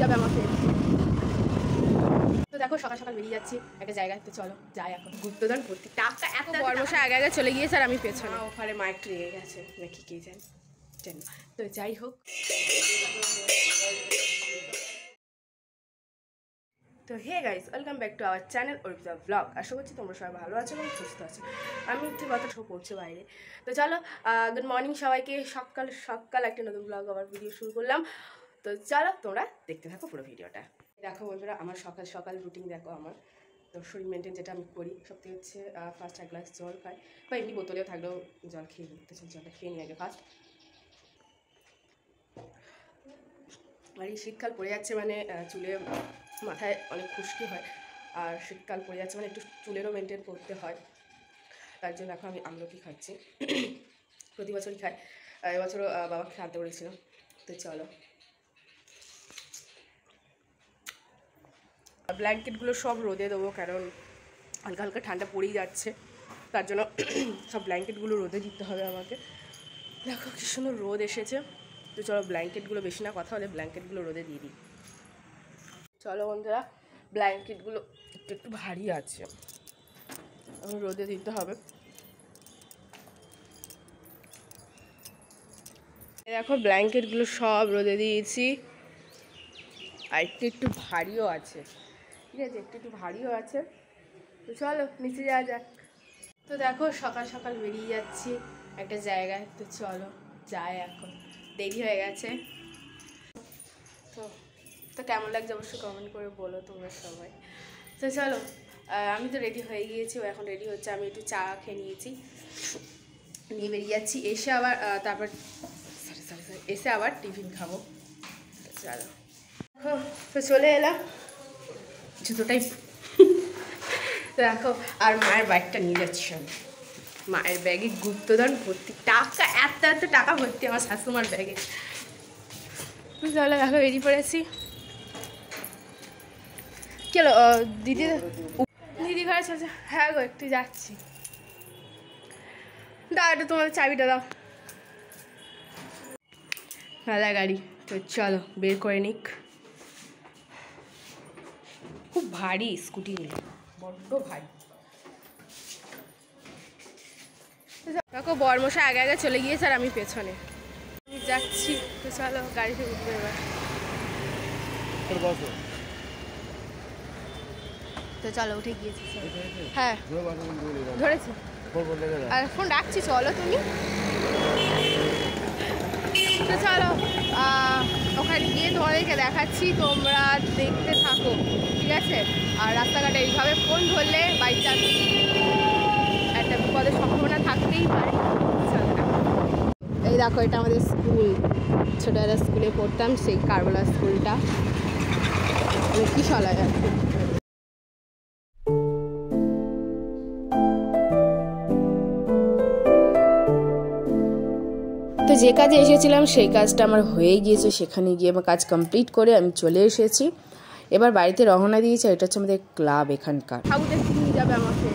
যাবে আমাকে। তো দেখো সকাল সকাল বেরিয়ে যাচ্ছি একটা জায়গায়, তো চলো যাই এখন। গুপ্তধন ভর্তি টাকা, এত বর্মশা আগে আগে চলে গিয়েছে আর আমি পেছনে। ওখানে মাইকটা রেগে গেছে নাকি কে জানি। তো যাই হোক, তো hey guys, welcome back to our channel Arpita vlog. আশা করছি তোমরা সবাই ভালো আছো এবং সুস্থ আছো। আমি একটু কথা পড়ছে বাইরে। তো চলো, গুড মর্নিং সবাইকে। সকাল সকাল একটা নতুন ব্লগ আবার ভিডিও শুরু করলাম। তো চলো তোমরা দেখতে থাকো পুরো ভিডিওটা। দেখো বন্ধুরা, আমার সকাল সকাল রুটিন দেখো। আমার তো শরীর মেনটেন যেটা আমি করি সবথেকে হচ্ছে ফার্স্ট এক গ্লাস জল খাই, বা এমনি বোতলেও থাকলেও জল খেয়ে নিই। তো জলটা খেয়ে নিই আগে ফার্স্ট। আর এই শীতকাল পড়ে যাচ্ছে মানে চুলে মাথায় অনেক খুশকি হয়, আর শীতকাল পড়ে যাচ্ছে মানে একটু চুলেরও মেনটেন করতে হয়। তার জন্য এখন আমি আমলকি খাচ্ছি। প্রতি বছরই খাই, এবছরও বাবাকে খাওয়াতে বলেছিল। তো চলো, ব্ল্যাঙ্কেটগুলো সব রোদে দেবো, কারণ হালকা হালকা ঠান্ডা পড়েই যাচ্ছে। তার জন্য সব ব্ল্যাঙ্কেটগুলো রোদে দিতে হবে আমাকে। দেখো কি সুন্দর রোদ এসেছে। তো চলো, ব্ল্যাঙ্কেটগুলো বেশি না কথা হলে ব্ল্যাঙ্কেটগুলো রোদে দিয়ে দিই। চলো বন্ধুরা, ব্ল্যাঙ্কেটগুলো একটু একটু ভারী আছে, রোদে দিতে হবে। দেখো ব্ল্যাঙ্কেটগুলো সব রোদে দিয়েছি, আর একটু একটু ভারীও আছে। ঠিক আছে, একটু একটু ভারীও আছে। তো চলো নিচে যাওয়া যাক। তো দেখো সকাল সকাল বেরিয়ে যাচ্ছি একটা জায়গায়, তো চলো যাই এখন। দেরি হয়ে গেছে। তো তো কেমন লাগছে অবশ্যই কমেন্ট করে বলো তোমরা সবাই। তো চলো, আমি তো রেডি হয়ে গিয়েছি, ও এখন রেডি হচ্ছে। আমি একটু চা খেয়ে নিয়েছি, নিয়ে বেরিয়ে যাচ্ছি। এসে আবার তারপর এসে আবার টিফিন খাবো। তো চলো, তো চলে এলাম। জুতোটাই দেখো, আর মায়ের ব্যাগটা নিয়ে যাচ্ছি আমি। মায়ের ব্যাগে গুপ্তধন ভর্তি টাকা, এত এত টাকা ভর্তি আমার শাশুমার ব্যাগে। চলো দেখো বেরিয়ে পড়েছি। চলো দিদি, দিদি ঘরে চলছে। হ্যাঁ গো, একটু যাচ্ছি। দাও একটু তোমাদের চাবিটা দাও। দাদা গাড়ি, তো চলো বের করে নিক। খুব ভারী স্কুটি নিল, বড্ড ভারী। দেখো বর্মশা আগে আগে চলে গিয়েছে আর আমি পেছনে যাচ্ছি। তো চলো গাড়িতে উঠবে এবার। তো চলো উঠে গিয়েছি। হ্যাঁ ধরেছি, আর ফোন রাখছি। চলো তুমি, তো চলো ওখানে গিয়ে তোমাদেরকে দেখাচ্ছি, তোমরা দেখতে থাকো ঠিক আছে। আর রাস্তাঘাটে এইভাবে ফোন ধরলে বাই চান্স একটা বিপদের সম্ভাবনা থাকতেই পারে। এই দেখো, এটা আমাদের স্কুল। ছোটবেলা স্কুলে পড়তাম, সেই কারবালা স্কুলটা। কি চলা যায়। তো যে কাজে এসেছিলাম সেই কাজটা আমার হয়ে গিয়েছে। সেখানে গিয়ে আমার কাজ কমপ্লিট করে আমি চলে এসেছি। এবার বাড়িতে রওনা দিয়েছে। এটা হচ্ছে আমাদের ক্লাব এখানকার। ঠাকুর দেখতে নিয়ে যাবে আমাকে।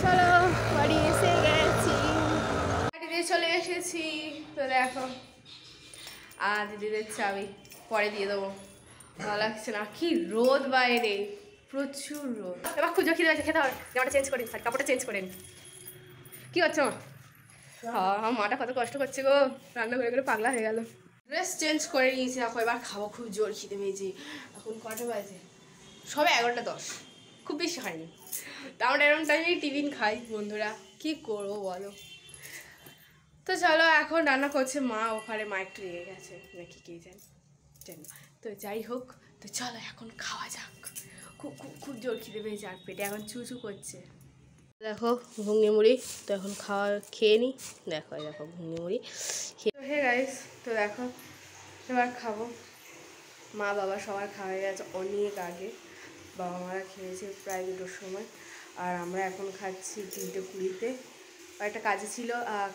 চলো বাড়ি এসে গেছি, বাড়িতে চলে এসেছি। তো দেখো, আর দিদিদের চাবি পরে দিয়ে দেবো। ভালো লাগছে না, কি রোদ বাইরে, প্রচুর রোদ। এবার খুঁজো খিদে আছে, খেতে হবে। জামাটা চেঞ্জ করি, কাপড়টা চেঞ্জ করেন। কি করছো মা? হ্যাঁ, মাটা কত কষ্ট করছে গো, রান্না করে করে পাগলা হয়ে গেল। ড্রেস চেঞ্জ করে নিয়েছি, এখন এবার খাবো। খুব জোর খিদে পেয়েছি। এখন কটা বাজে? সবে 11:10, খুব বেশি হয়নি। তা আমরা এরকম টাইমে টিফিন খাই বন্ধুরা, কি করবো বলো। তো চলো, এখন রান্না করছে মা। ওখানে মাইকটা রেগে গেছে নাকি কে জানি। তো যাই হোক, তো চলো এখন খাওয়া যাক। খুব খুব খুব জোর খিদে পেয়েছে, আর পেটে এখন চুচু করছে। দেখো ঘুগনি মুড়ি, তো এখন খেয়ে নিই। দেখো দেখো ঘুগনি মুড়ি খেয়ে। হে গাইস, তো দেখো এবার খাবো। মা বাবা সবার খাওয়া হয়ে গেছে অনেক আগে। বাবা মারা খেয়েছে প্রায় 2টোর সময়, আর আমরা এখন খাচ্ছি 3টে 20-তে। আর একটা কাজে ছিল,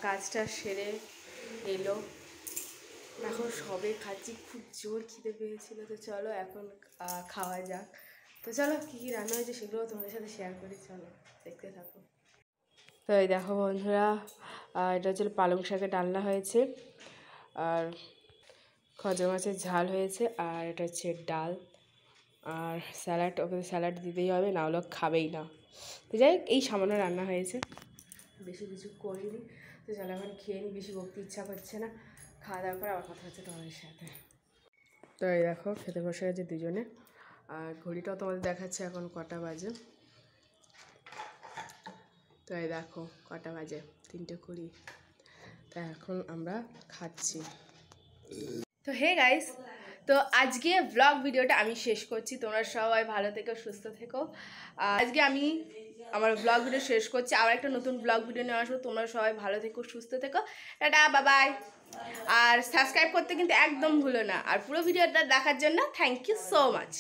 কাজটা সেরে এলো, এখন সবে খাচ্ছি। খুব জোর খিদে পেয়েছিল। তো চলো এখন খাওয়া যাক। তো চলো কী কী রান্না হয়েছে সেগুলো তোমাদের সাথে শেয়ার করি, চলো দেখতে থাকো। তো এই দেখো বন্ধুরা, এটা হচ্ছে পালং শাকের ডালনা হয়েছে, আর খজা মাছের ঝাল হয়েছে, আর এটা হচ্ছে ডাল আর স্যালাড। ওকে স্যালাড দিতেই হবে, না হলে খাবেই না। তো যাই হোক, এই সামান্য রান্না হয়েছে, বেশি কিছু করিনি। তো চলো এখন খেয়ে নিই, বেশি বকতে ইচ্ছা করছে না। খাওয়া দাওয়ার পর আবার কথা হচ্ছে তোমাদের সাথে। তো এই দেখো খেতে বসে গেছে দুজনে, আর ঘড়িটাও তোমাদের দেখাচ্ছে এখন কটা বাজে। তো এই দেখো কটা বাজে, 3:20। তো এখন আমরা খাচ্ছি। তো হে গাইস, তো আজকে ব্লগ ভিডিওটা আমি শেষ করছি। তোমরা সবাই ভালো থেকো, সুস্থ থেকো। আজকে আমি আমার ব্লগ ভিডিও শেষ করছি, আবার একটা নতুন ব্লগ ভিডিও নিয়ে আসবো। তোমরা সবাই ভালো থেকো, সুস্থ থেকো। Tata, bye bye. আর সাবস্ক্রাইব করতে কিন্তু একদম ভুলো না। আর পুরো ভিডিওটা দেখার জন্য থ্যাংক ইউ সো মাচ।